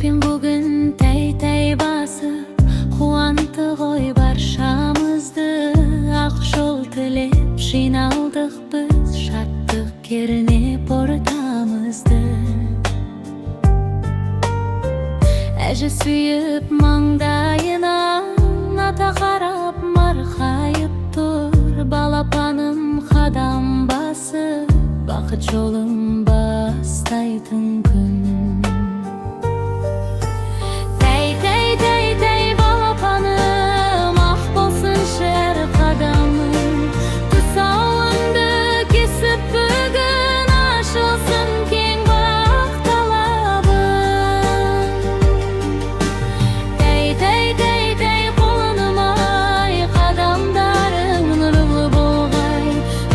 Көппен бүгін тәй-тәй басып, қуанты ғой баршамызды. Ақ жол тілеп жиналдық біз, шаттық кернеп ортамызды. Әже сүйіп маңдайынан, ата қарап марқайып тұр. Балапаным қадам басып, бақыт жолын бастайтын күн. Тәй-тәй балапаным, ақ болсын шер қадамым. Тұсауыңды кесіп бүгін, ашылсын кең бақ талабым. Тәй құлыным ай, қадамдарың нұрлы болғай.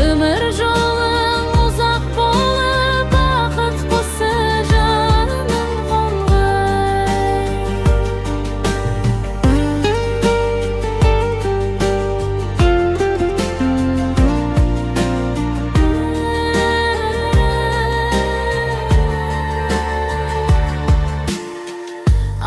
Өмір жолың ұзақ болып, бақыт құсы жаным қонғай.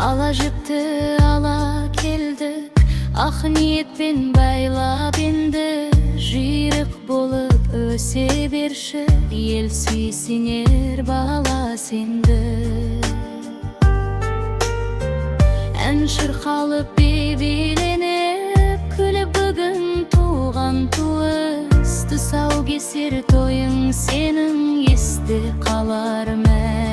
Ала жіпті ала келдік, ақ ниетпен байлап енді. Жүйрік болып өсе берші, ел сүйсінер бала сенді. Ән шырқалып би-биленіп, күліп бүгін туған туыс. Тұсау кесер тойың сенің, есте қалар мәңгі.